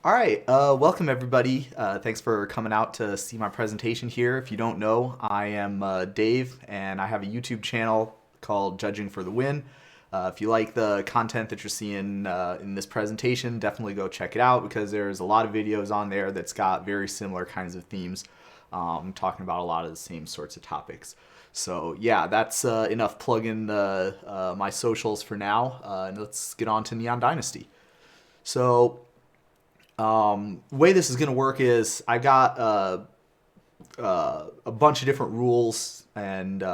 All right, welcome everybody. Thanks for coming out to see my presentation here. If you don't know, I am Dave, and I have a YouTube channel called Judging for the Win. If you like the content that you're seeing in this presentation, definitely go check it out because there's a lot of videos on there that's got very similar kinds of themes, talking about a lot of the same sorts of topics. So yeah, that's enough plugging my socials for now, and let's get on to Neon Dynasty. So the way this is going to work is I got a bunch of different rules and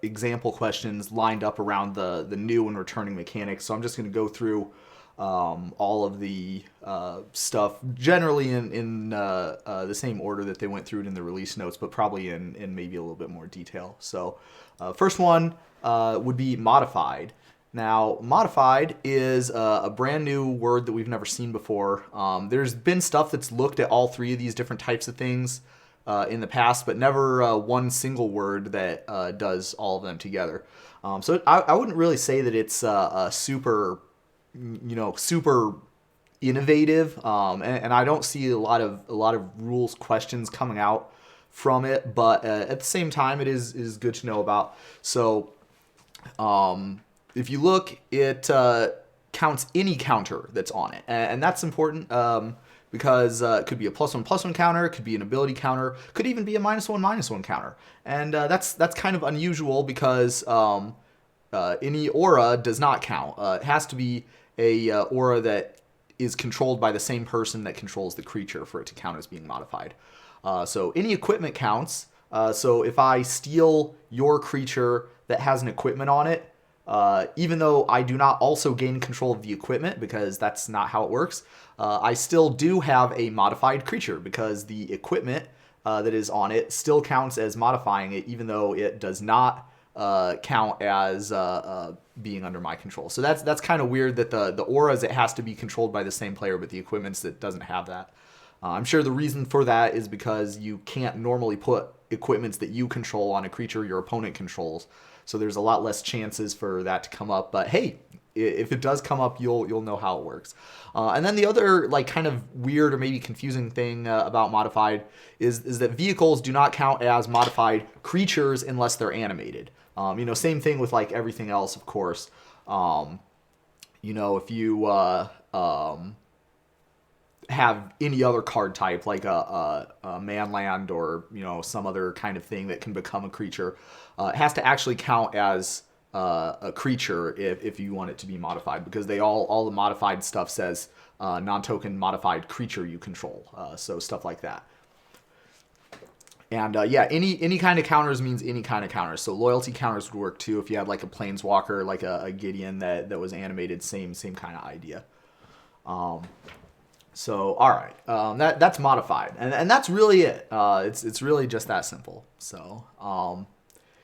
example questions lined up around the new and returning mechanics. So I'm just going to go through all of the stuff generally in the same order that they went through it in the release notes, but probably in maybe a little bit more detail. So first one would be modified. Now, modified is a brand new word that we've never seen before. There's been stuff that's looked at all three of these different types of things in the past, but never one single word that does all of them together. So I wouldn't really say that it's super innovative, and I don't see a lot of rules questions coming out from it. But at the same time, it is good to know about. So. If you look, it counts any counter that's on it. And that's important because it could be a +1/+1 counter, it could be an ability counter, could even be a -1/-1 counter. And that's kind of unusual because any aura does not count. It has to be a aura that is controlled by the same person that controls the creature for it to count as being modified. So any equipment counts. So if I steal your creature that has an equipment on it, even though I do not also gain control of the equipment, because that's not how it works, I still do have a modified creature because the equipment that is on it still counts as modifying it, even though it does not count as being under my control. So that's kind of weird that the auras, it has to be controlled by the same player, but the equipments, that doesn't have that. I'm sure the reason for that is because you can't normally put equipments that you control on a creature your opponent controls. So there's a lot less chances for that to come up. But hey, if it does come up, you'll know how it works. And then the other kind of weird or maybe confusing thing about modified is that vehicles do not count as modified creatures unless they're animated. Same thing with everything else, of course. If you have any other card type like a manland or some other kind of thing that can become a creature, it has to actually count as a creature if you want it to be modified, because all the modified stuff says non-token modified creature you control, so stuff like that. And any kind of counters means any kind of counters. So loyalty counters would work too if you had a planeswalker, like a Gideon that was animated. Same kind of idea. So, all right, that's modified, and that's really it. It's really just that simple. So,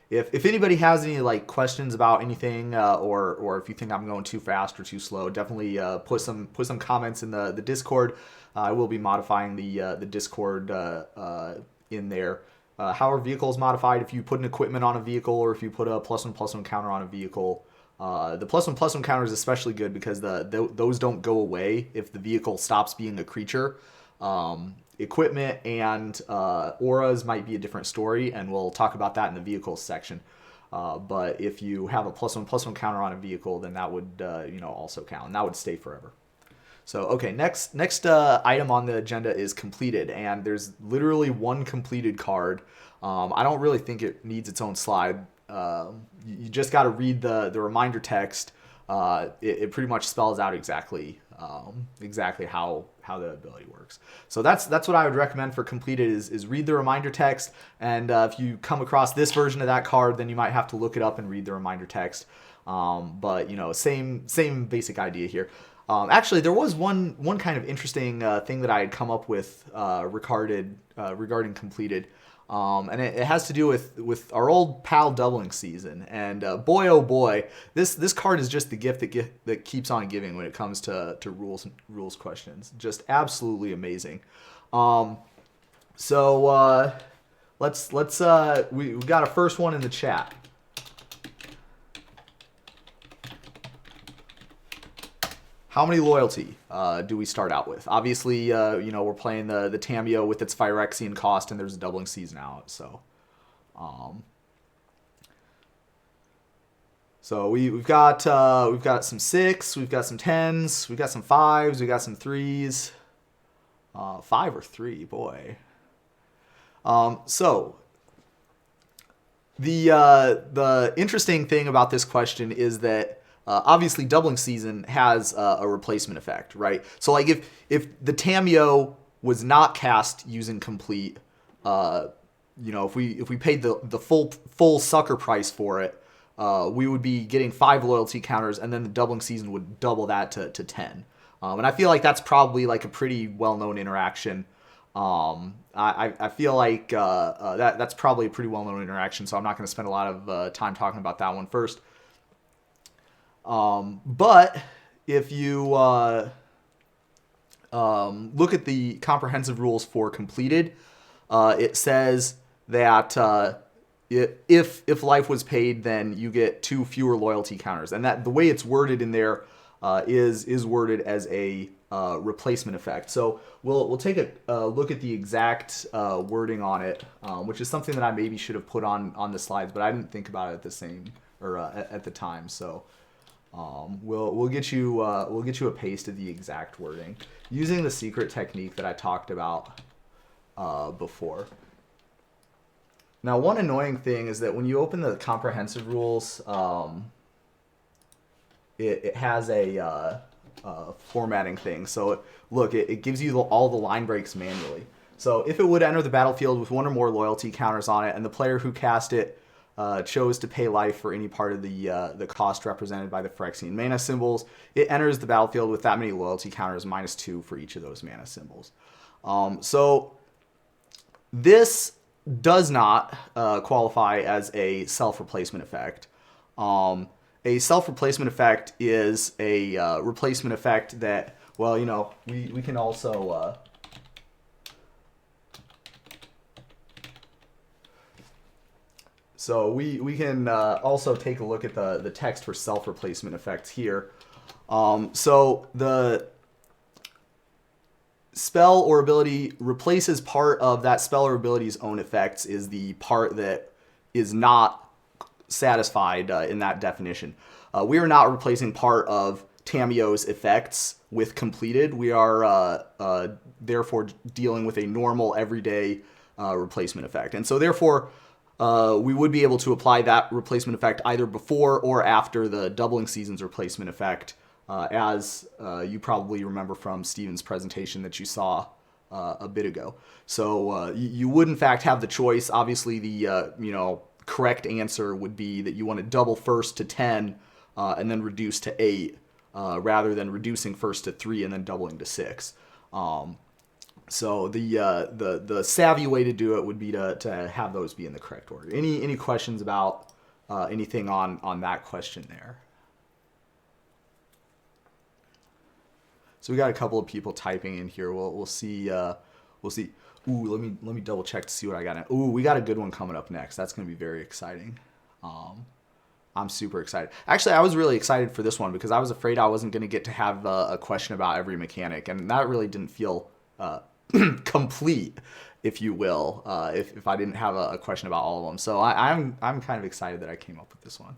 if anybody has any questions about anything, or if you think I'm going too fast or too slow, definitely put some comments in the Discord. I will be modifying the Discord in there. How are vehicles modified? If you put an equipment on a vehicle, or if you put a +1/+1 counter on a vehicle. The +1/+1 counter is especially good because those don't go away if the vehicle stops being a creature. Equipment and auras might be a different story, and we'll talk about that in the vehicles section. But if you have a +1/+1 counter on a vehicle, then that would also count, and that would stay forever. So okay, next item on the agenda is completed, and there's literally one completed card. I don't really think it needs its own slide. You just got to read the reminder text. It pretty much spells out exactly how the ability works. So that's what I would recommend for completed is read the reminder text. And if you come across this version of that card, then you might have to look it up and read the reminder text. But same basic idea here. Actually, there was one kind of interesting thing that I had come up with regarding completed. And it has to do with our old pal doubling season, and boy oh boy, this card is just the gift that keeps on giving when it comes to rules questions. Just absolutely amazing. So we got a first one in the chat. How many loyalty do we start out with? Obviously, we're playing the Tamiyo with its Phyrexian cost, and there's a doubling season out. So we've got some 6, we've got some 10s, we've got some 5s, we've got some 3s. 5 or 3, boy. So the interesting thing about this question is that obviously doubling season has a replacement effect, right? So like if the Tamiyo was not cast using complete, if we paid the full sucker price for it, we would be getting 5 loyalty counters, and then the doubling season would double that to 10. And I feel like that's probably like a pretty well-known interaction. I feel like that's probably a pretty well-known interaction, so I'm not going to spend a lot of time talking about that one first. But if you look at the comprehensive rules for completed, it says that if life was paid, then you get 2 fewer loyalty counters, and that the way it's worded in there is worded as a replacement effect. So we'll take a look at the exact wording on it, which is something that I maybe should have put on the slides, but I didn't think about it at the time. So we'll get you a paste of the exact wording using the secret technique that I talked about before. Now, one annoying thing is that when you open the comprehensive rules, it has a formatting thing. So look, it gives you all the line breaks manually. So if it would enter the battlefield with 1 or more loyalty counters on it, and the player who cast it chose to pay life for any part of the cost represented by the Phyrexian mana symbols, it enters the battlefield with that many loyalty counters, -2 for each of those mana symbols. So this does not qualify as a self-replacement effect. A self-replacement effect is a replacement effect that, well, we can also so we can also take a look at the text for self-replacement effects here. So the spell or ability replaces part of that spell or ability's own effects is the part that is not satisfied in that definition. We are not replacing part of Tamiyo's effects with completed. We are therefore dealing with a normal everyday replacement effect. And so therefore we would be able to apply that replacement effect either before or after the doubling season's replacement effect, as you probably remember from Steven's presentation that you saw a bit ago. So you would in fact have the choice. Obviously the correct answer would be that you want to double first to 10 and then reduce to 8 rather than reducing first to 3 and then doubling to 6. So the savvy way to do it would be to have those be in the correct order. Any questions about anything on that question there? So we got a couple of people typing in here. We'll see. Ooh, let me double check to see what I got. Ooh, we got a good one coming up next. That's going to be very exciting. I'm super excited. Actually, I was really excited for this one because I was afraid I wasn't going to get to have a question about every mechanic, and that really didn't feel complete, if you will, if I didn't have a question about all of them. So I'm kind of excited that I came up with this one.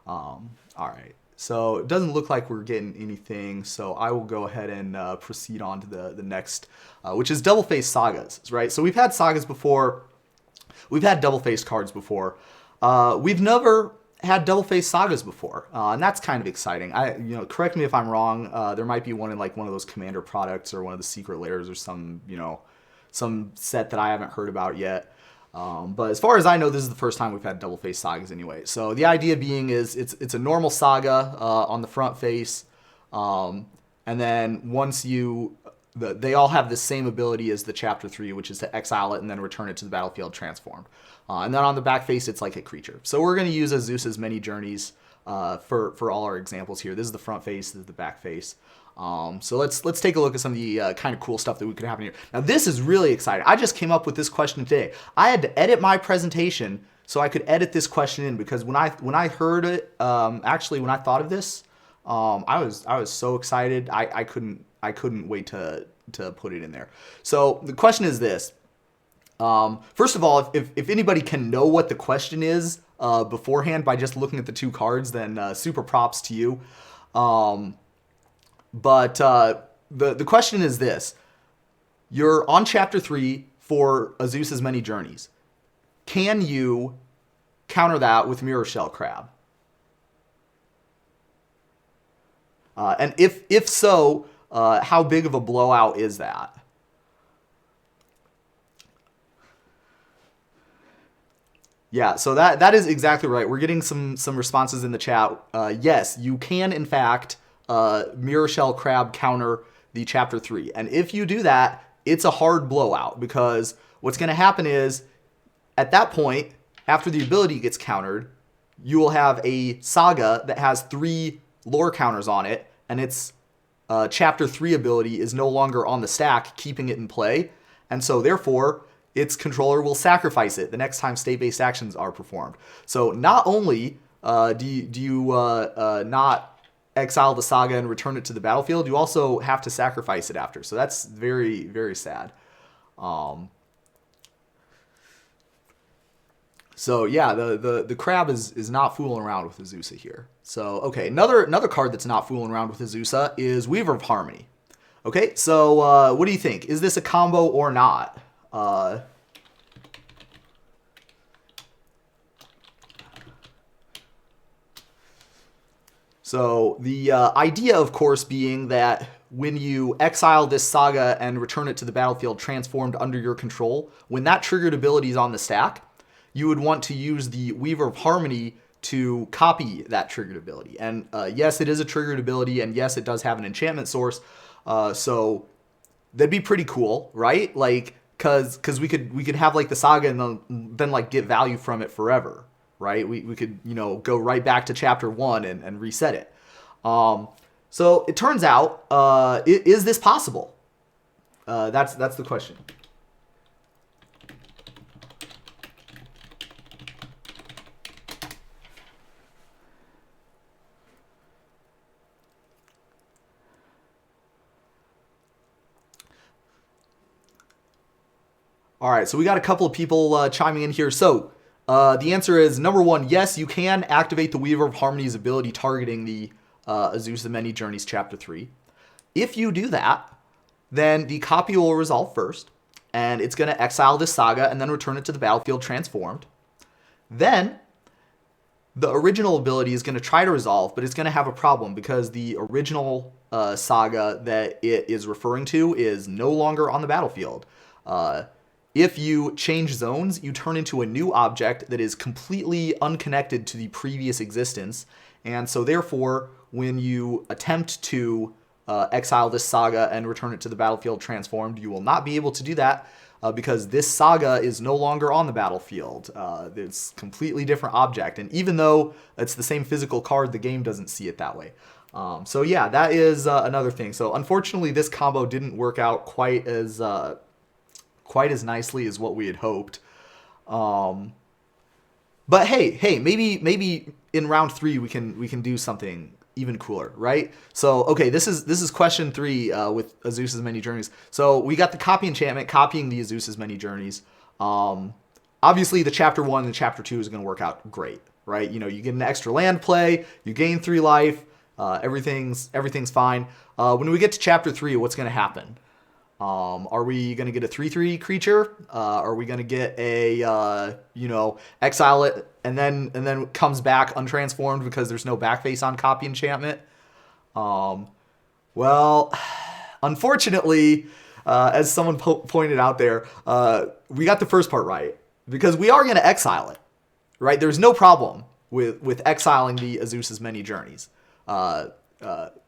All right. So it doesn't look like we're getting anything, so I will go ahead and proceed on to the next, which is double-faced sagas, right? So we've had sagas before. We've had double-faced cards before. We've never had double-faced sagas before, and that's kind of exciting. Correct me if I'm wrong. There might be one in like one of those Commander products or one of the secret layers or some set that I haven't heard about yet. But as far as I know, this is the first time we've had double-faced sagas anyway. So the idea being is it's a normal saga on the front face, and then once they all have the same ability as the Chapter 3, which is to exile it and then return it to the battlefield transformed. And then on the back face, it's like a creature. So we're going to use Zeus's many journeys for all our examples here. This is the front face, this is the back face. So let's take a look at some of the kind of cool stuff that we could have in here. Now this is really exciting. I just came up with this question today. I had to edit my presentation so I could edit this question in, because when I heard it, actually when I thought of this, I was so excited. I couldn't wait to put it in there. So the question is this. First of all, if anybody can know what the question is beforehand by just looking at the two cards, then super props to you. But the question is this. You're on chapter 3 for Azusa's Many Journeys. Can you counter that with Mirror Shell Crab? And if so, how big of a blowout is that? Yeah, so that is exactly right. We're getting some responses in the chat. Yes, you can in fact Mirror Shell Crab counter the chapter 3, and if you do that, it's a hard blowout, because what's going to happen is at that point, after the ability gets countered, you will have a saga that has 3 lore counters on it, and its chapter 3 ability is no longer on the stack, keeping it in play, and so therefore its controller will sacrifice it the next time state-based actions are performed. So not only do you not exile the saga and return it to the battlefield, you also have to sacrifice it after. So that's very, very sad. So yeah, the crab is not fooling around with Azusa here. So okay, another card that's not fooling around with Azusa is Weaver of Harmony. Okay, so what do you think? Is this a combo or not? So the idea, of course, being that when you exile this saga and return it to the battlefield transformed under your control, when that triggered ability is on the stack, you would want to use the Weaver of Harmony to copy that triggered ability. And yes, it is a triggered ability, and yes, it does have an enchantment source. So that'd be pretty cool, right? Like, cause we could have like the saga and then like get value from it forever, right? We could, go right back to chapter 1 and reset it. So it turns out, is this possible? That's the question. All right, so we got a couple of people chiming in here. So the answer is number 1, yes, you can activate the Weaver of Harmony's ability targeting the Azusa Many Journeys Chapter 3. If you do that, then the copy will resolve first, and it's going to exile this saga and then return it to the battlefield transformed. Then the original ability is going to try to resolve, but it's going to have a problem because the original saga that it is referring to is no longer on the battlefield. If you change zones, you turn into a new object that is completely unconnected to the previous existence. And so therefore, when you attempt to exile this saga and return it to the battlefield transformed, you will not be able to do that because this saga is no longer on the battlefield. It's a completely different object. And even though it's the same physical card, the game doesn't see it that way. So yeah, that is another thing. So unfortunately, this combo didn't work out quite as nicely as what we had hoped. But hey, maybe in round 3 we can do something even cooler, right? So okay, this is question 3 with Azusa's Many Journeys. So we got the copy enchantment copying the Azusa's Many Journeys. Obviously the chapter 1 and chapter 2 is going to work out great, right? You get an extra land play, you gain 3 life, everything's fine. When we get to chapter 3, what's going to happen? Are we going to get a 3/3 creature? Are we going to get a, exile it and then comes back untransformed because there's no backface on copy enchantment? Well, unfortunately, as someone pointed out there, we got the first part right because we are going to exile it, right? There's no problem with exiling the Azusa's Many Journeys.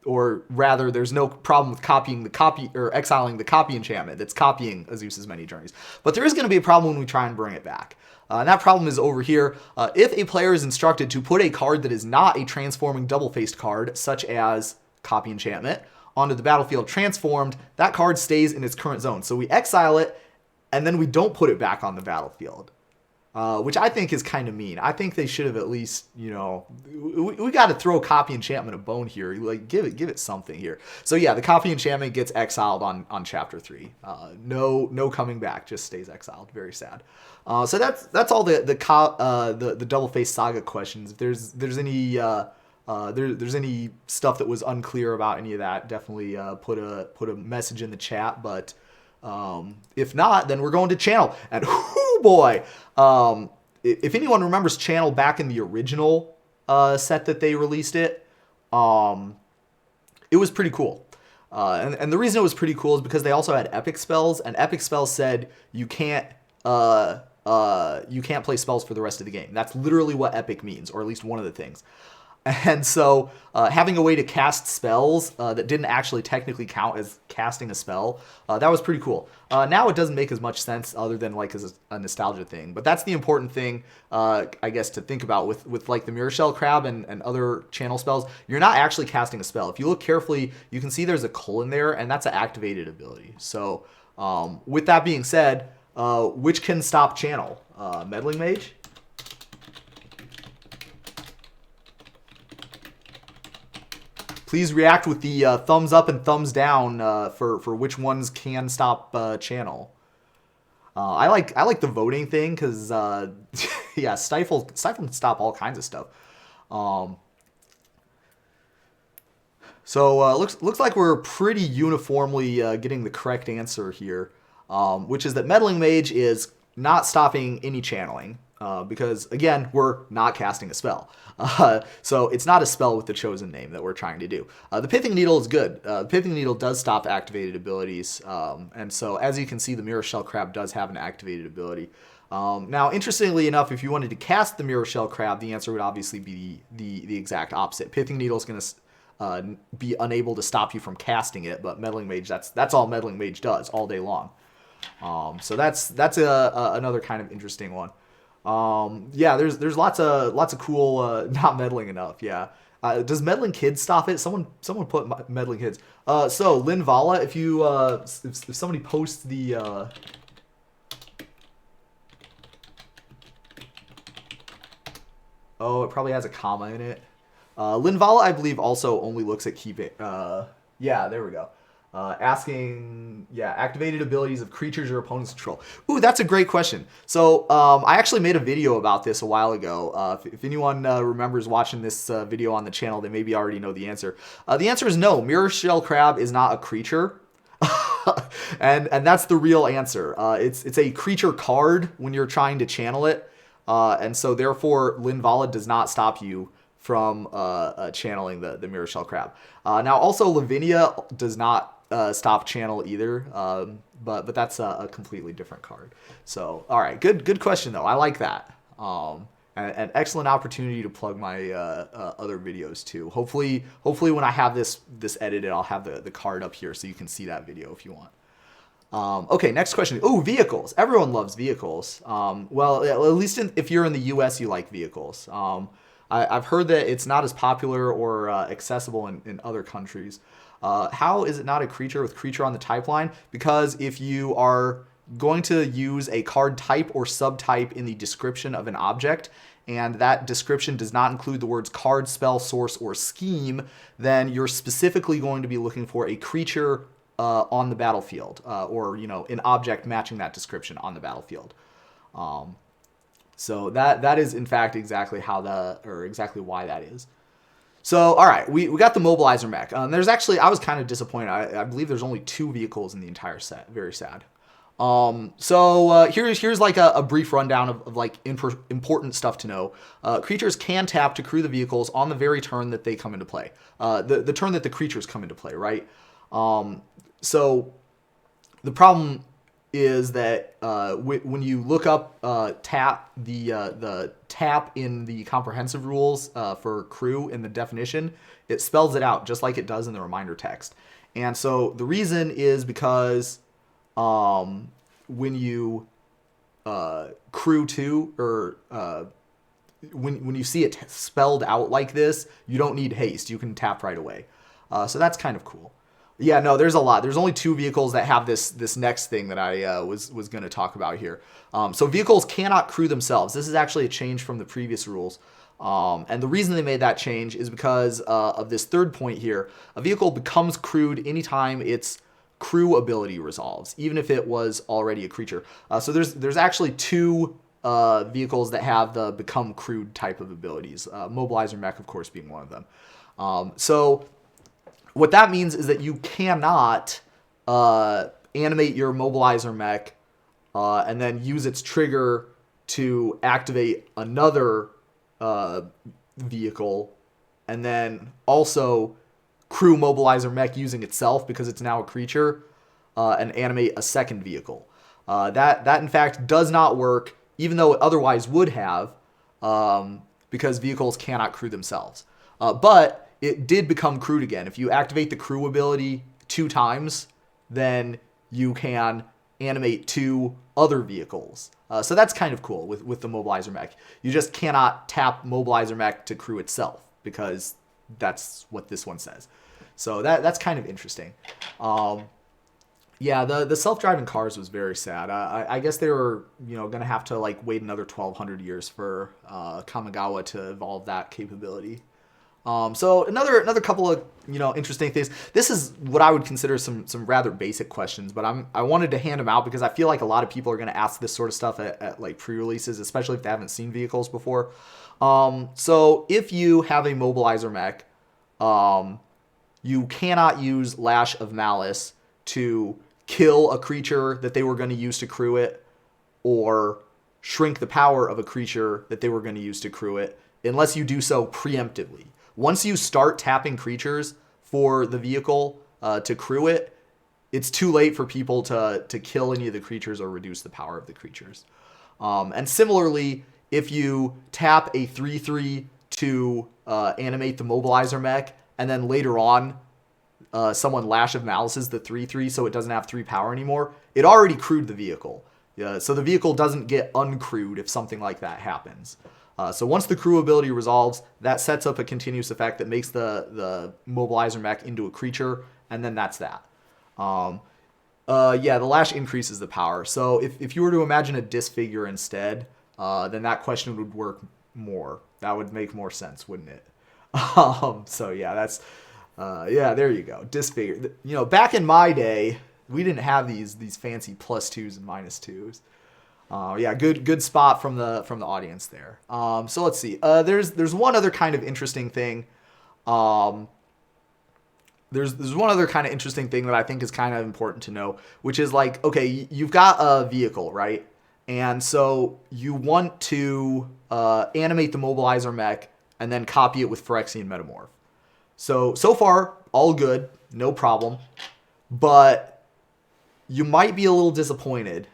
Or rather, there's no problem with copying the copy or exiling the copy enchantment that's copying Azusa's Many Journeys. But there is going to be a problem when we try and bring it back. And that problem is over here. If a player is instructed to put a card that is not a transforming double-faced card, such as copy enchantment, onto the battlefield transformed, that card stays in its current zone. So we exile it, and then we don't put it back on the battlefield. which I think is kind of mean. I think they should have at least, you know, we got to throw copy enchantment a bone here. Like give it something here. So yeah, the copy enchantment gets exiled on chapter 3. No coming back, just stays exiled. Very sad. So that's all the double face saga questions. If there's any there's any stuff that was unclear about any of that, definitely put a message in the chat. But if not, then we're going to channel. And oh boy, if anyone remembers channel back in the original set that they released it was pretty cool. And the reason it was pretty cool is because they also had epic spells, and epic spells said you can't play spells for the rest of the game. That's literally what epic means, or at least one of the things. And so having a way to cast spells that didn't actually technically count as casting a spell, that was pretty cool. Now it doesn't make as much sense other than like as a nostalgia thing. But that's the important thing, I guess, to think about with like the Mirror Shell Crab and other channel spells. You're not actually casting a spell. If you look carefully, you can see there's a colon there, and that's an activated ability. So with that being said, which can stop channel? Meddling Mage? Please react with the thumbs up and thumbs down for which ones can stop channel. I like the voting thing because yeah, stifle can stop all kinds of stuff. So looks like we're pretty uniformly getting the correct answer here, which is that Meddling Mage is not stopping any channeling. Because, again, we're not casting a spell. So it's not a spell with the chosen name that we're trying to do. The Pithing Needle is good. The Pithing Needle does stop activated abilities. And so, as you can see, the Mirror Shell Crab does have an activated ability. Now, interestingly enough, if you wanted to cast the Mirror Shell Crab, the answer would obviously be the exact opposite. Pithing Needle is going to be unable to stop you from casting it, but Meddling Mage, that's all Meddling Mage does all day long. So that's another kind of interesting one. Yeah, there's lots of cool not meddling enough. Yeah. Does Meddling Kids stop it? Someone put Meddling Kids. So Lynn Vala, if you if somebody posts the oh, it probably has a comma in it. Lynn Vala, I believe, also only looks at keeping. Yeah, there we go. Asking, yeah, activated abilities of creatures your opponents control. Ooh, that's a great question. So I actually made a video about this a while ago. If anyone remembers watching this video on the channel, they maybe already know the answer. The answer is no. Mirror Shell Crab is not a creature. and that's the real answer. It's a creature card when you're trying to channel it. And so therefore, Lynn Vala does not stop you from channeling the Mirror Shell Crab. Now also Lavinia does not stop channel either, but that's a completely different card. So all right, good question though. I like that. An excellent opportunity to plug my other videos too. Hopefully when I have this edited, I'll have the card up here so you can see that video if you want. Okay, next question. Oh, vehicles. Everyone loves vehicles. Well, at least if you're in the US, you like vehicles. I've heard that it's not as popular or accessible in other countries. How is it not a creature with creature on the type line? Because if you are going to use a card type or subtype in the description of an object, and that description does not include the words card, spell, source, or scheme, then you're specifically going to be looking for a creature on the battlefield, or an object matching that description on the battlefield. So that is in fact exactly exactly why that is. So all right, we got the mobilizer mech. There's actually, I was kind of disappointed. I believe there's only 2 vehicles in the entire set. Very sad. So here's like a brief rundown of like important stuff to know. Creatures can tap to crew the vehicles on the very turn that they come into play. The turn that the creatures come into play, right? So the problem is that when you look up tap, the tap in the comprehensive rules for crew in the definition, it spells it out just like it does in the reminder text. And so the reason is because when you crew to, or when you see it spelled out like this, you don't need haste. You can tap right away. So that's kind of cool. Yeah, no, there's a lot. There's only 2 vehicles that have this next thing that I was going to talk about here. So vehicles cannot crew themselves. This is actually a change from the previous rules. And the reason they made that change is because of this third point here. A vehicle becomes crewed anytime its crew ability resolves, even if it was already a creature. So there's actually 2 vehicles that have the become crewed type of abilities. Mobilizer Mech, of course, being one of them. So what that means is that you cannot animate your Mobilizer Mech and then use its trigger to activate another vehicle, and then also crew Mobilizer Mech using itself because it's now a creature, and animate a second vehicle. That in fact does not work, even though it otherwise would have, because vehicles cannot crew themselves. But it did become crewed again. If you activate the crew ability 2 times, then you can animate 2 other vehicles. So that's kind of cool with the Mobilizer Mech. You just cannot tap Mobilizer Mech to crew itself, because that's what this one says. So that's kind of interesting. Yeah, the self-driving cars was very sad. I guess they were, gonna have to like wait another 1,200 years for Kamigawa to evolve that capability. So another couple of interesting things. This is what I would consider some rather basic questions, but I wanted to hand them out because I feel like a lot of people are going to ask this sort of stuff at like pre-releases, especially if they haven't seen vehicles before. So if you have a Mobilizer Mech, you cannot use Lash of Malice to kill a creature that they were going to use to crew it, or shrink the power of a creature that they were going to use to crew it, unless you do so preemptively. Once you start tapping creatures for the vehicle to crew it, it's too late for people to kill any of the creatures or reduce the power of the creatures. And similarly, if you tap a 3/3 to animate the Mobilizer Mech, and then later on someone Lash of Malices the 3/3 so it doesn't have 3 power anymore, it already crewed the vehicle. So the vehicle doesn't get uncrewed if something like that happens. So once the crew ability resolves, that sets up a continuous effect that makes the Mobilizer Mech into a creature, and then that's that. The Lash increases the power. So if you were to imagine a disfigure instead, then that question would work more. That would make more sense, wouldn't it? So yeah, that's there you go. Disfigure. Back in my day, we didn't have these fancy +2s and -2s. Good spot from the audience there. So let's see. There's one other kind of interesting thing. There's one other kind of interesting thing that I think is kind of important to know, which is like, okay, you've got a vehicle, right? And so you want to animate the Mobilizer Mech and then copy it with Phyrexian Metamorph. So far, all good, no problem. But you might be a little disappointed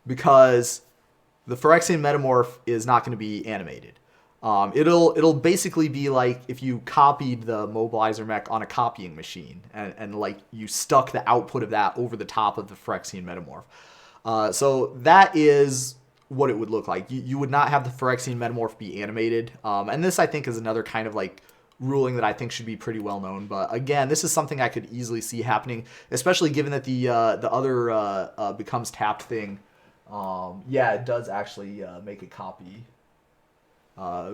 because the Phyrexian Metamorph is not going to be animated. It'll basically be like if you copied the Mobilizer Mech on a copying machine and like you stuck the output of that over the top of the Phyrexian Metamorph. So that is what it would look like. You would not have the Phyrexian Metamorph be animated. And this, I think, is another kind of like ruling that I think should be pretty well known. But again, this is something I could easily see happening, especially given that the other becomes tapped thing. It does actually make a copy.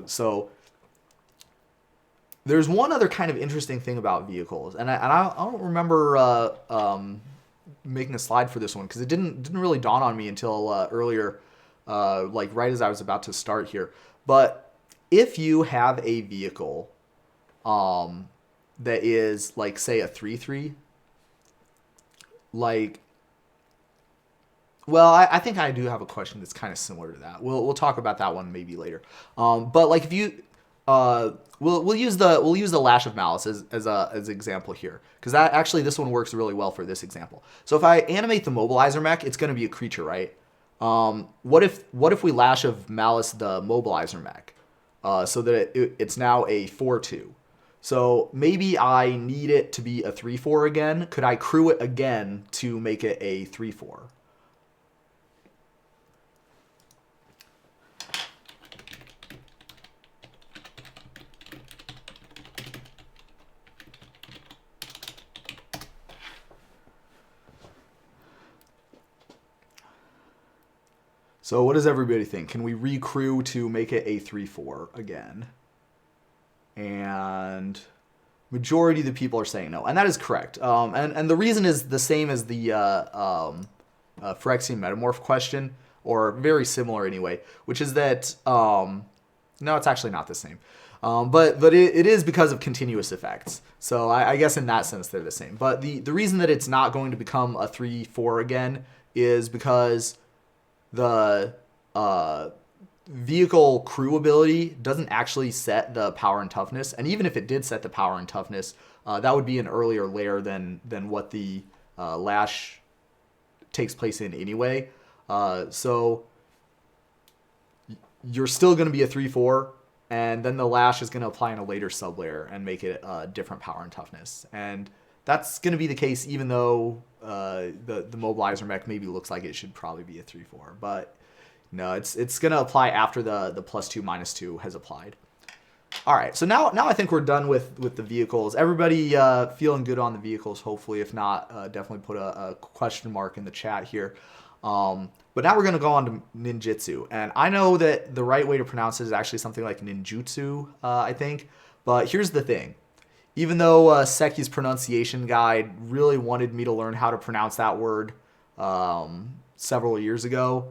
So there's one other kind of interesting thing about vehicles, and I don't remember making a slide for this one because it didn't really dawn on me until earlier, like right as I was about to start here. But if you have a vehicle that is like, say, a 3/3, like, well, I think I do have a question that's kind of similar to that. We'll talk about that one maybe later. But like if you we'll use the Lash of Malice as an example here, because that actually this one works really well for this example. So if I animate the Mobilizer Mech, it's going to be a creature, right? What if we Lash of Malice the Mobilizer Mech, so that it's now a 4/2. So maybe I need it to be a 3/4 again. Could I crew it again to make it a 3/4? So what does everybody think? Can we recrew to make it a 3/4 again? And majority of the people are saying no, and that is correct. And the reason is the same as the Phyrexian Metamorph question, or very similar anyway, which is that no, it's actually not the same. But it is because of continuous effects. So I guess in that sense they're the same. But the reason that it's not going to become a 3/4 again is because the vehicle crew ability doesn't actually set the power and toughness. And even if it did set the power and toughness, that would be an earlier layer than what the lash takes place in anyway. So you're still going to be a 3/4, and then the lash is going to apply in a later sublayer and make it a different power and toughness. And that's going to be the case even though the mobilizer mech maybe looks like it should probably be a 3/4. But no, it's going to apply after the +2 -2 has applied. All right, so now I think we're done with the vehicles. Everybody feeling good on the vehicles, hopefully. If not, definitely put a question mark in the chat here. But now we're going to go on to ninjutsu. And I know that the right way to pronounce it is actually something like ninjutsu, I think. But here's the thing. Even though Seki's pronunciation guide really wanted me to learn how to pronounce that word several years ago,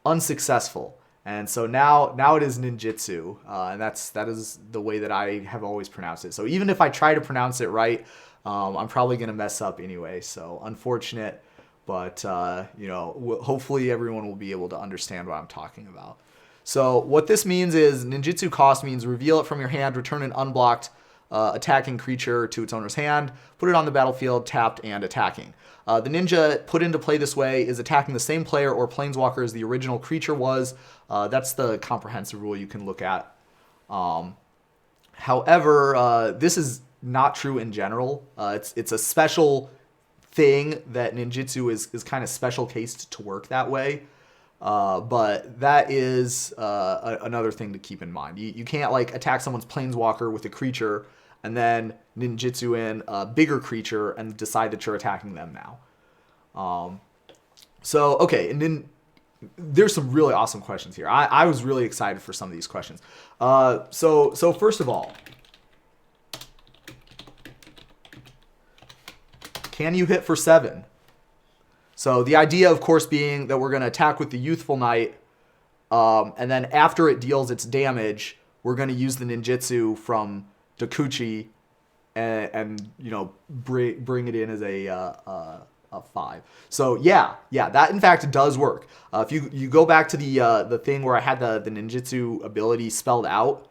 unsuccessful. And so now it is ninjutsu, and that is the way that I have always pronounced it. So even if I try to pronounce it right, I'm probably going to mess up anyway. So unfortunate, but hopefully everyone will be able to understand what I'm talking about. So what this means is ninjutsu cost means reveal it from your hand, return an unblocked attacking creature to its owner's hand, put it on the battlefield, tapped and attacking. The ninja put into play this way is attacking the same player or planeswalker as the original creature was. That's the comprehensive rule you can look at. However, this is not true in general. It's a special thing that ninjutsu is kind of special cased to work that way. But that is another thing to keep in mind. You can't like attack someone's planeswalker with a creature and then ninjutsu in a bigger creature and decide that you're attacking them now. So, okay, and then there's some really awesome questions here. I was really excited for some of these questions. So first of all, can you hit for 7? So the idea, of course, being that we're going to attack with the Youthful Knight, and then after it deals its damage, we're going to use the ninjutsu from Dokuchi and bring it in as a 5. So yeah, that in fact does work. If you go back to the thing where I had the ninjutsu ability spelled out,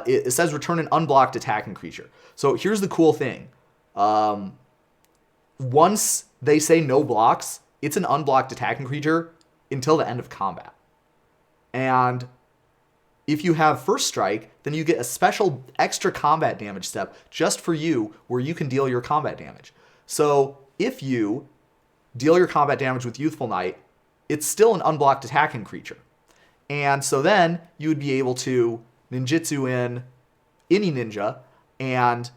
it says return an unblocked attacking creature. So here's the cool thing. Once they say no blocks, it's an unblocked attacking creature until the end of combat. And if you have first strike, then you get a special extra combat damage step just for you where you can deal your combat damage. So if you deal your combat damage with Youthful Knight, it's still an unblocked attacking creature. And so then you would be able to ninjutsu in any ninja, and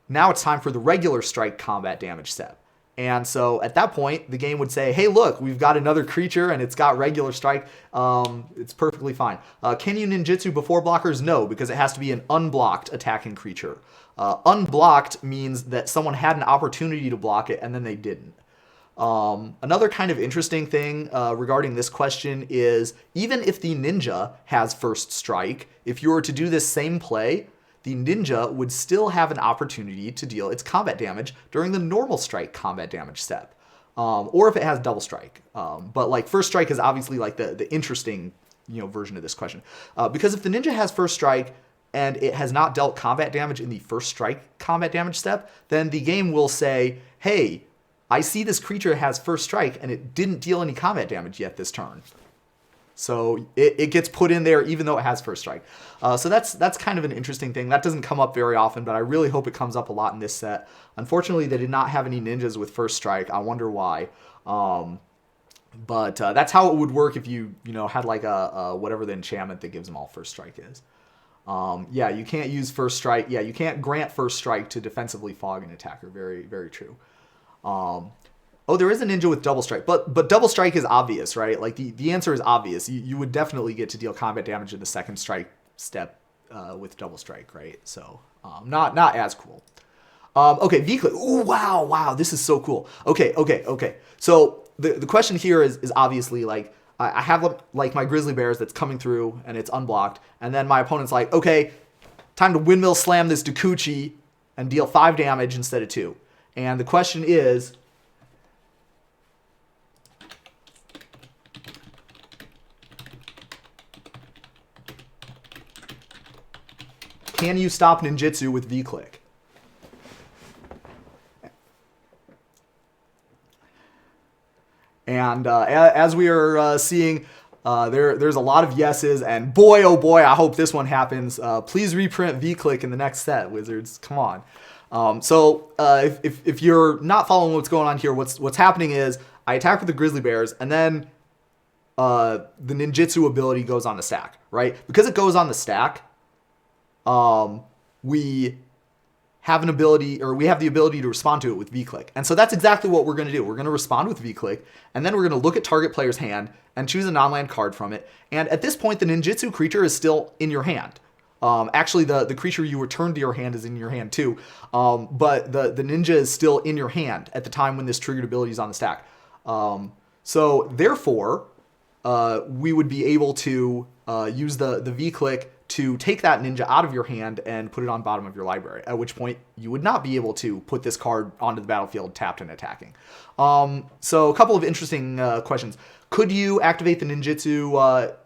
now it's time for the regular strike combat damage step. And so at that point, the game would say, hey, look, we've got another creature and it's got regular strike. It's perfectly fine. Can you ninjutsu before blockers? No, because it has to be an unblocked attacking creature. Unblocked means that someone had an opportunity to block it and then they didn't. Another kind of interesting thing regarding this question is even if the ninja has first strike, if you were to do this same play, the ninja would still have an opportunity to deal its combat damage during the normal strike combat damage step, or if it has double strike. But like first strike is obviously like the interesting version of this question, because if the ninja has first strike and it has not dealt combat damage in the first strike combat damage step, then the game will say, hey, I see this creature has first strike and it didn't deal any combat damage yet this turn. So it gets put in there even though it has first strike. So that's kind of an interesting thing. That doesn't come up very often, but I really hope it comes up a lot in this set. Unfortunately, they did not have any ninjas with first strike. I wonder why. But that's how it would work if you had like a whatever the enchantment that gives them all first strike is. Yeah, you can't use first strike. Yeah, you can't grant first strike to defensively fog an attacker. Very, very true. Oh, there is a ninja with double strike, but double strike is obvious, right? Like the answer is obvious. You would definitely get to deal combat damage in the second strike step with double strike, right? So not as cool. Okay, V-click. Ooh, wow, this is so cool. Okay. So the question here is obviously like I have like my grizzly bears that's coming through and it's unblocked, and then my opponent's like, okay, time to windmill slam this Dakuchi and deal 5 damage instead of 2. And the question is, can you stop ninjutsu with V-click? And as we are seeing, there's a lot of yeses, and boy, oh boy, I hope this one happens. Please reprint V-click in the next set, Wizards. Come on. So if you're not following what's going on here, what's happening is I attack with the grizzly bears, and then the ninjutsu ability goes on the stack, right? Because it goes on the stack, we have an ability, or we have the ability to respond to it with V-click. And so that's exactly what we're going to do. We're going to respond with V-click, and then we're going to look at target player's hand and choose a non-land card from it. And at this point, the ninjutsu creature is still in your hand. Actually, the creature you returned to your hand is in your hand too. But the ninja is still in your hand at the time when this triggered ability is on the stack. So therefore, we would be able to use the V-click to take that ninja out of your hand and put it on bottom of your library, at which point you would not be able to put this card onto the battlefield tapped and attacking. So a couple of interesting questions. Could you activate the ninjutsu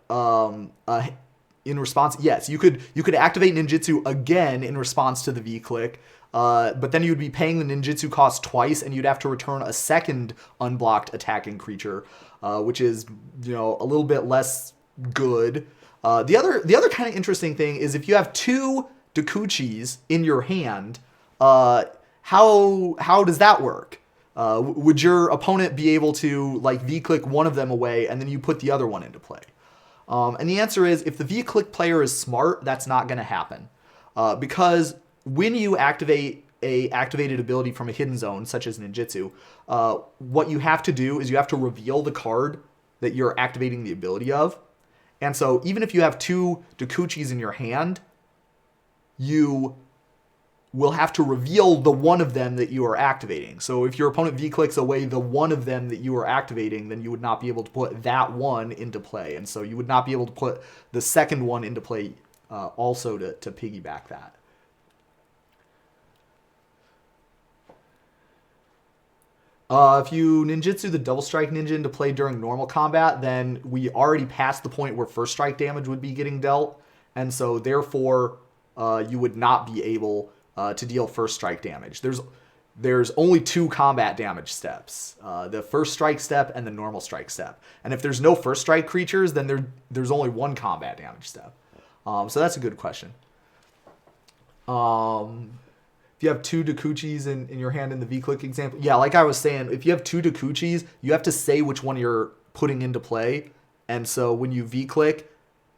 in response? Yes, you could activate ninjutsu again in response to the V-click, but then you would be paying the ninjutsu cost twice, and you'd have to return a second unblocked attacking creature, which is, you know, a little bit less good. The other kind of interesting thing is if you have 2 Dakuchis in your hand, how does that work? Would your opponent be able to like V-click one of them away and then you put the other one into play? And the answer is, if the V-click player is smart, that's not going to happen. Because when you activate a activated ability from a hidden zone, such as ninjutsu, what you have to do is you have to reveal the card that you're activating the ability of. And so even if you have 2 Dakuchis in your hand, you will have to reveal the one of them that you are activating. So if your opponent V-clicks away the one of them that you are activating, then you would not be able to put that one into play. And so you would not be able to put the second one into play also to piggyback that. If you ninjutsu the double strike ninja into play during normal combat, then we already passed the point where first strike damage would be getting dealt. And so therefore, you would not be able to deal first strike damage. There's only 2 combat damage steps, the first strike step and the normal strike step. And if there's no first strike creatures, then there's only 1 combat damage step. So that's a good question. If you have 2 Dakuchis in your hand in the V-click example, yeah, like I was saying, if you have 2 Dakuchis, you have to say which one you're putting into play. And so when you V-click,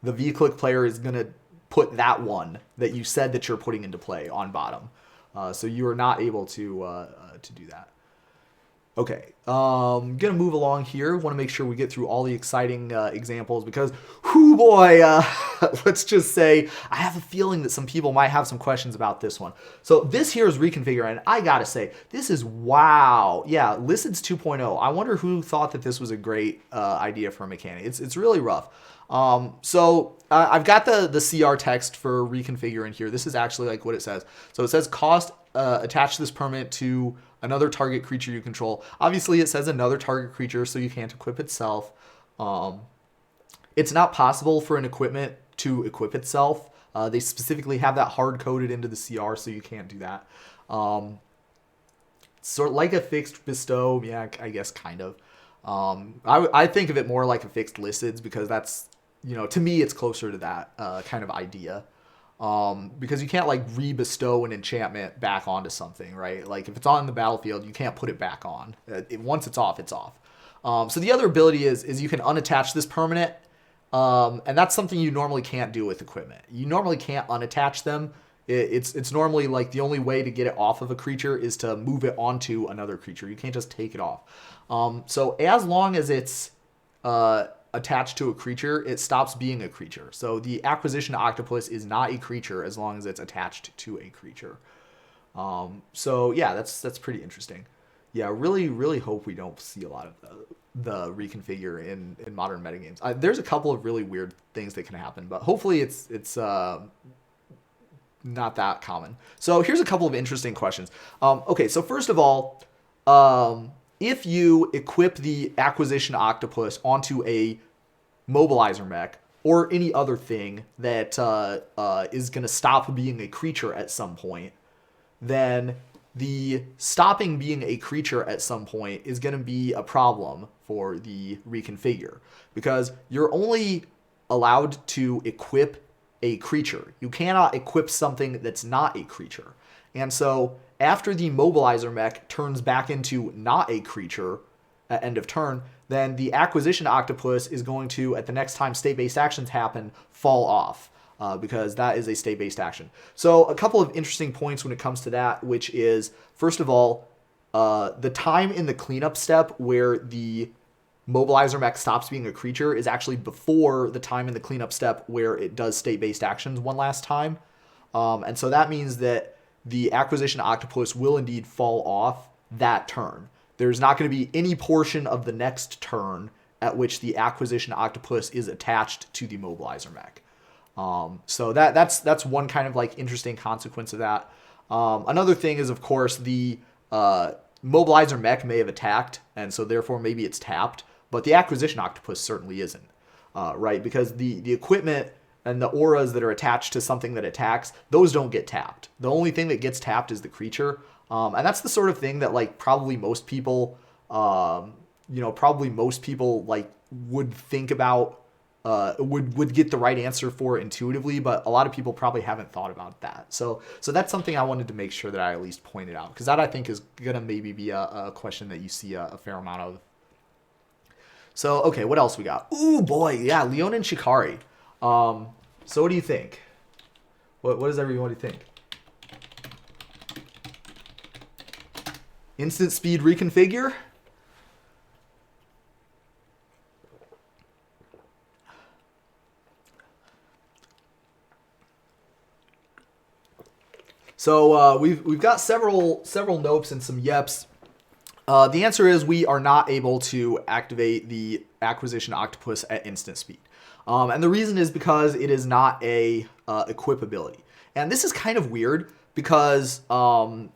the V-click player is going to put that one that you said that you're putting into play on bottom. So you are not able to do that. Okay, I'm going to move along here. Want to make sure we get through all the exciting examples because, whoo boy, let's just say I have a feeling that some people might have some questions about this one. So this here is Reconfigure, and I got to say, this is wow. Yeah, Lissids 2.0. I wonder who thought that this was a great idea for a mechanic. It's really rough. So I've got the CR text for Reconfigure in here. This is actually like what it says. So it says cost attach this permanent to another target creature you control. Obviously it says another target creature, so you can't equip itself. It's not possible for an equipment to equip itself. They specifically have that hard coded into the CR, so you can't do that. Sort of like a fixed bestow. Yeah, I guess kind of. I think of it more like a fixed Lissids because that's, you know, to me it's closer to that kind of idea. Because you can't like re-bestow an enchantment back onto something, right? Like if it's on the battlefield, you can't put it back on. Once it's off, it's off. So the other ability is you can unattach this permanent, and that's something you normally can't do with equipment. You normally can't unattach them It's normally like the only way to get it off of a creature is to move it onto another creature. You can't just take it off. So as long as it's attached to a creature, it stops being a creature. So the Acquisition Octopus is not a creature as long as it's attached to a creature. So yeah, that's pretty interesting. Yeah, really hope we don't see a lot of the reconfigure in modern metagames. There's a couple of really weird things that can happen, but hopefully it's not that common. So here's a couple of interesting questions. Okay, so first of all, if you equip the Acquisition Octopus onto a mobilizer mech or any other thing that is going to stop being a creature at some point, then the stopping being a creature at some point is going to be a problem for the reconfigure, because you're only allowed to equip a creature. You cannot equip something that's not a creature. And so after the mobilizer mech turns back into not a creature at end of turn, then the Acquisition Octopus is going to, at the next time state-based actions happen, fall off. Because that is a state-based action. So a couple of interesting points when it comes to that, which is, first of all, the time in the cleanup step where the mobilizer mech stops being a creature is actually before the time in the cleanup step where it does state-based actions one last time. And so that means that the Acquisition Octopus will indeed fall off that turn. There's not going to be any portion of the next turn at which the Acquisition Octopus is attached to the mobilizer mech. So that's one kind of like interesting consequence of that. Another thing is, of course, the mobilizer mech may have attacked, and so therefore maybe it's tapped, but the Acquisition Octopus certainly isn't, right? Because the equipment and the auras that are attached to something that attacks, those don't get tapped. The only thing that gets tapped is the creature, and that's the sort of thing that like probably most people like would think about. Would get the right answer for intuitively, but a lot of people probably haven't thought about that. So that's something I wanted to make sure that I at least pointed out, because that I think is gonna maybe be a question that you see a fair amount of. So okay, what else we got? Ooh boy, yeah, Leonin Shikari. So what do you think? What does everybody think? Instant speed reconfigure? So we've got several nopes and some yeps. The answer is we are not able to activate the Acquisition Octopus at instant speed. And the reason is because it is not a equip ability. And this is kind of weird because, well,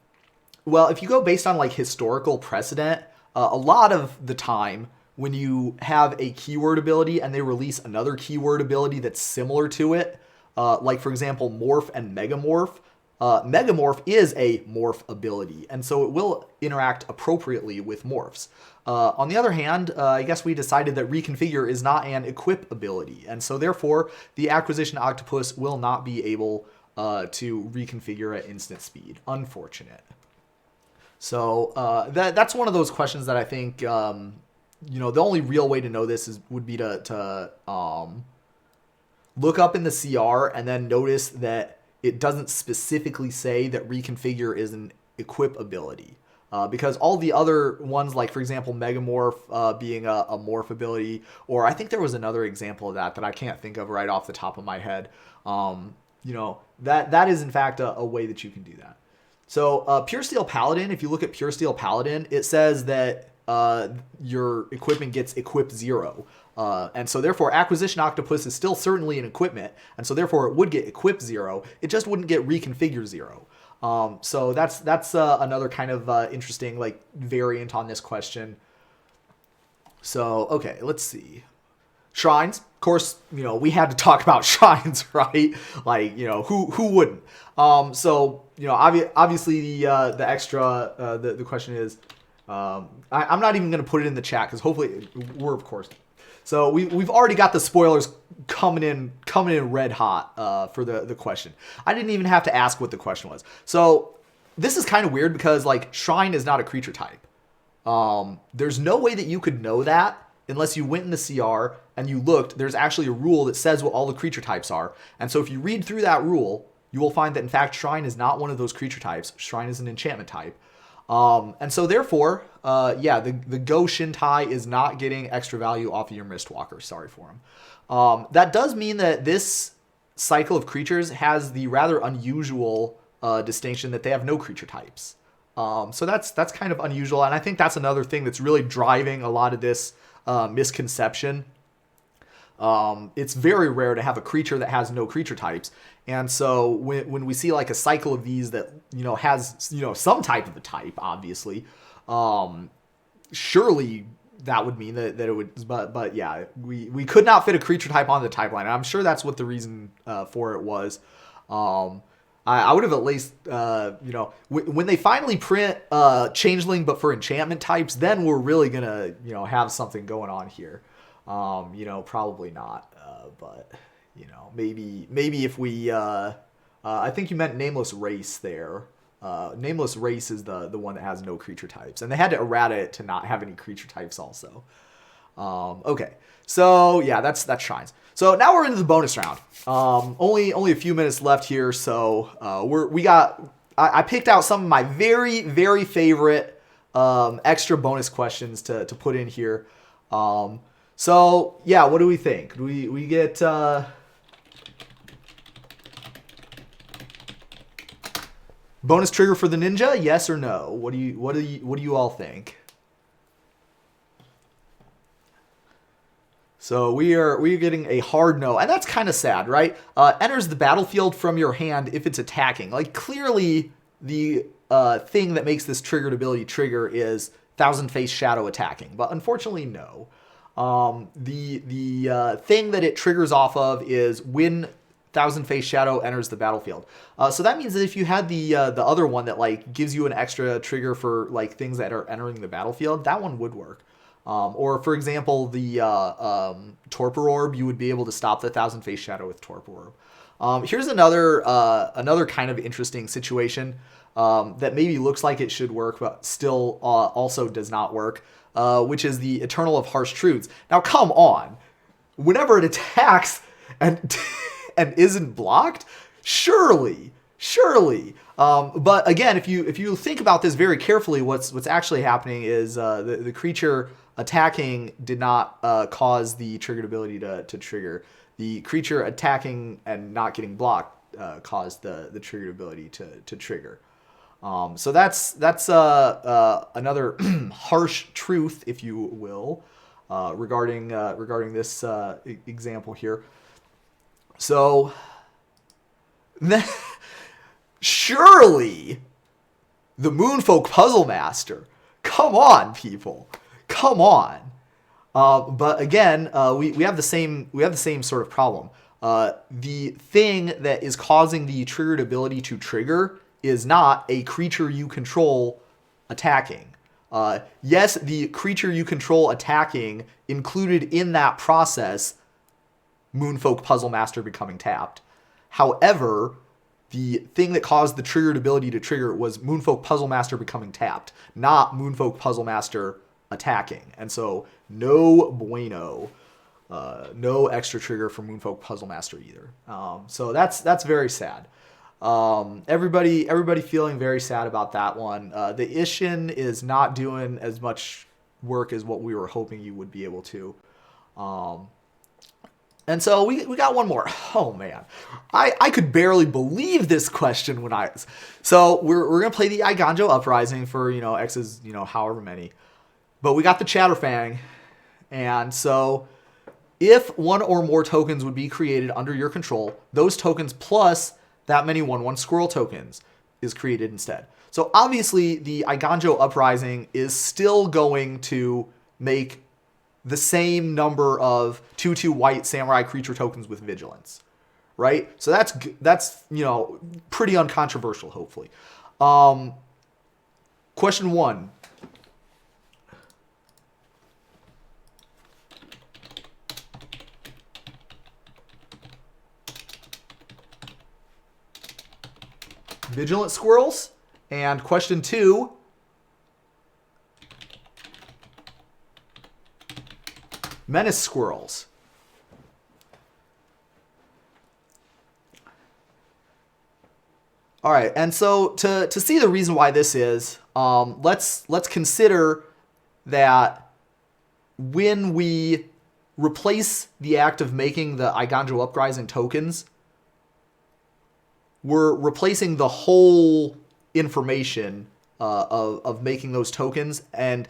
if you go based on like historical precedent, a lot of the time when you have a keyword ability and they release another keyword ability that's similar to it, like for example, Morph and Megamorph, Megamorph is a morph ability, and so it will interact appropriately with morphs. On the other hand, I guess we decided that Reconfigure is not an equip ability, and so therefore the Acquisition Octopus will not be able to reconfigure at instant speed. Unfortunate. So that's one of those questions that I think, the only real way to know this would be to look up in the CR and then notice that it doesn't specifically say that Reconfigure is an equip ability. Because all the other ones, like for example, Megamorph being a morph ability, or I think there was another example of that I can't think of right off the top of my head. That is in fact a way that you can do that. So Pure Steel Paladin, if you look at Pure Steel Paladin, it says that your equipment gets equip 0. And so therefore Acquisition Octopus is still certainly an equipment, and so therefore it would get equip 0. It just wouldn't get reconfigure 0. So that's another kind of interesting like variant on this question. So okay, let's see. Shrines, of course, we had to talk about shrines, right? Like, who wouldn't? So obviously the extra the question is, I'm not even going to put it in the chat because hopefully we're of course. So we've already got the spoilers coming in red hot for the question. I didn't even have to ask what the question was. So this is kind of weird because like Shrine is not a creature type. There's no way that you could know that unless you went in the CR and you looked. There's actually a rule that says what all the creature types are. And so if you read through that rule, you will find that in fact Shrine is not one of those creature types. Shrine is an enchantment type. And so therefore, yeah, the Go Shintai is not getting extra value off of your Mistwalker. Sorry for him. That does mean that this cycle of creatures has the rather unusual distinction that they have no creature types. So that's kind of unusual, and I think that's another thing that's really driving a lot of this misconception. It's very rare to have a creature that has no creature types, and so when we see like a cycle of these that has some type of a type, obviously, surely that would mean that it would. But yeah, we could not fit a creature type on the type line. I'm sure that's what the reason for it was. I would have at least, when they finally print Changeling, but for enchantment types, then we're really gonna, have something going on here. Probably not, but maybe if we, I think you meant Nameless Race there. Nameless Race is the one that has no creature types, and they had to errata it to not have any creature types also. Okay, so yeah, that's Shrines. So now we're into the bonus round. Only a few minutes left here, so I picked out some of my very, very favorite extra bonus questions to put in here. So yeah, what do we think? We get bonus trigger for the ninja? Yes or no? What do you all think? So we are getting a hard no, and that's kind of sad, right? Enters the battlefield from your hand if it's attacking. Like clearly, the thing that makes this triggered ability trigger is Thousand Face Shadow attacking, but unfortunately, no. The thing that it triggers off of is when Thousand Face Shadow enters the battlefield. So that means that if you had the other one that like gives you an extra trigger for like things that are entering the battlefield, that one would work. Or for example, the Torpor Orb, you would be able to stop the Thousand Face Shadow with Torpor Orb. Here's another kind of interesting situation that maybe looks like it should work, but still also does not work, which is the Eternal of Harsh Truths. Now, come on. Whenever it attacks and and isn't blocked, surely. But again, if you think about this very carefully, what's actually happening is the creature attacking did not cause the triggered ability to trigger. The creature attacking and not getting blocked caused the triggered ability to trigger. So that's another harsh truth, if you will, regarding this example here. So surely the Moonfolk Puzzle Master. Come on, people. Come on. But again, we have the same sort of problem. The thing that is causing the triggered ability to trigger is not a creature you control attacking. Yes, the creature you control attacking included in that process Moonfolk Puzzle Master becoming tapped. However, the thing that caused the triggered ability to trigger was Moonfolk Puzzle Master becoming tapped, not Moonfolk Puzzle Master attacking. And so, no bueno. No extra trigger for Moonfolk Puzzle Master either. So that's very sad. Everybody feeling very sad about that one. The Ishin is not doing as much work as what we were hoping you would be able to. And so we got one more. Oh man, I could barely believe this question so we're gonna play the Iganjo Uprising for X's however many, but we got the Chatterfang, and so if one or more tokens would be created under your control, those tokens plus that many 1/1 squirrel tokens is created instead. So obviously the Iganjo Uprising is still going to make the same number of 2/2 white samurai creature tokens with vigilance, right? So that's pretty uncontroversial, hopefully. Question 1. Vigilant squirrels. And question 2. Menace squirrels. All right, and so to see the reason why this is, let's consider that when we replace the act of making the Eiganjo Uprising tokens, we're replacing the whole information of making those tokens, and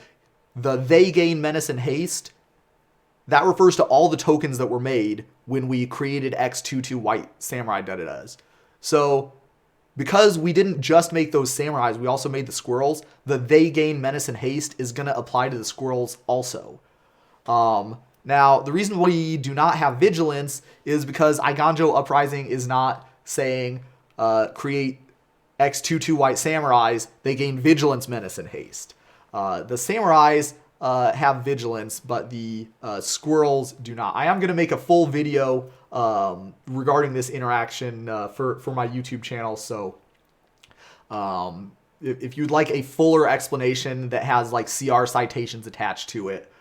they gain menace and haste. That refers to all the tokens that were made when we created X22 White Samurai da-da-das. So because we didn't just make those samurais, we also made the squirrels. They gain menace and haste is going to apply to the squirrels also. Now, the reason we do not have vigilance is because Eiganjo Uprising is not saying create X22 White Samurais. They gain vigilance, menace, and haste. The samurais have vigilance, but the squirrels do not. I am going to make a full video regarding this interaction for my YouTube channel. So if you'd like a fuller explanation that has like CR citations attached to it,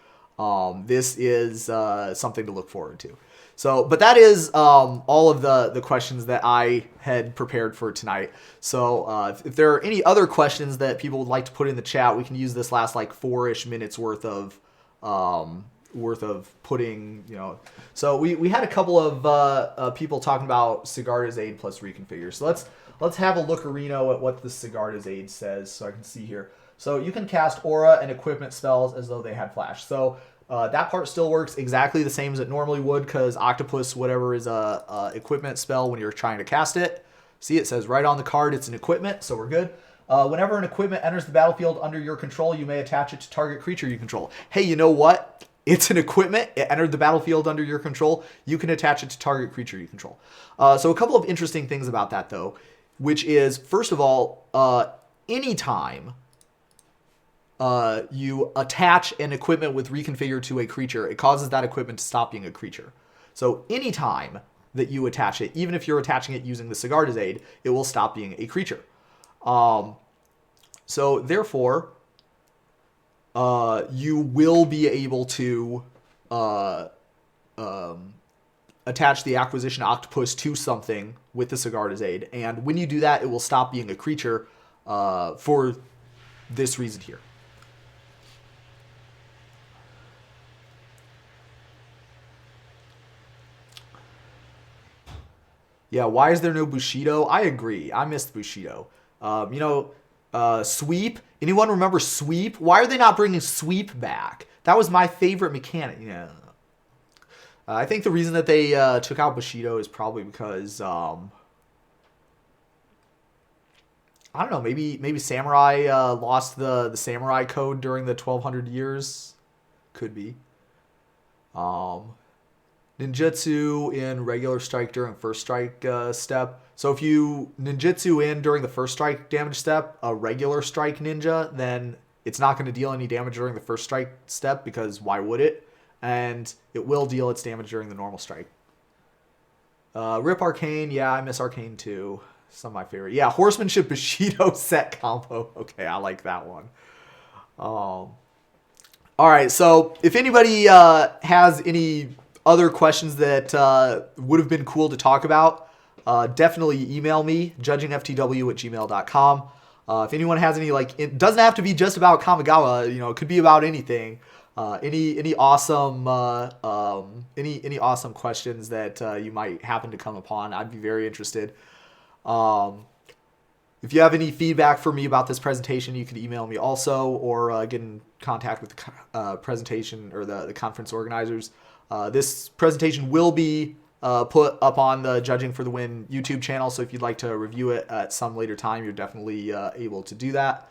this is something to look forward to. So, but that is all of the questions that I had prepared for tonight. So if there are any other questions that people would like to put in the chat, we can use this last like 4-ish minutes worth of putting, you know. So we had a couple of people talking about Sigarda's Aid plus Reconfigure. So let's have a lookerino at what the Sigarda's Aid says, so I can see here. So you can cast aura and equipment spells as though they had flash. So that part still works exactly the same as it normally would, because Octopus whatever is a equipment spell when you're trying to cast it. See, it says right on the card it's an equipment, so we're good. Whenever an equipment enters the battlefield under your control, you may attach it to target creature you control. Hey, you know what? It's an equipment. It entered the battlefield under your control. You can attach it to target creature you control. So a couple of interesting things about that, though, which is, first of all, anytime you attach an equipment with Reconfigure to a creature, it causes that equipment to stop being a creature. So anytime that you attach it, even if you're attaching it using the Sigarda's Aid, it will stop being a creature. So therefore, you will be able to attach the Acquisition Octopus to something with the Sigarda's Aid. And when you do that, it will stop being a creature for this reason here. Yeah, why is there no Bushido? I agree. I missed Bushido. Sweep. Anyone remember Sweep? Why are they not bringing Sweep back? That was my favorite mechanic. Yeah. I think the reason that they took out Bushido is probably because I don't know. Maybe Samurai lost the Samurai code during the 1200 years. Could be. Ninjutsu in regular strike during first strike step. So if you ninjutsu in during the first strike damage step, a regular strike ninja, then it's not going to deal any damage during the first strike step, because why would it? And it will deal its damage during the normal strike. Rip Arcane, yeah, I miss Arcane too. Some of my favorite. Yeah, Horsemanship Bushido set combo. Okay, I like that one. All right, so if anybody has any other questions that would have been cool to talk about, definitely email me, judgingftw@gmail.com. If anyone has any, like, it doesn't have to be just about Kamigawa, you know, it could be about anything. Any awesome any awesome questions that you might happen to come upon, I'd be very interested. If you have any feedback for me about this presentation, you can email me also, or get in contact with the presentation or the conference organizers. This presentation will be put up on the Judging for the Win YouTube channel, so if you'd like to review it at some later time, you're definitely able to do that.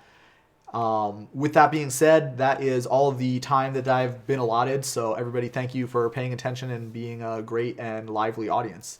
With that being said, that is all of the time that I've been allotted, so everybody, thank you for paying attention and being a great and lively audience.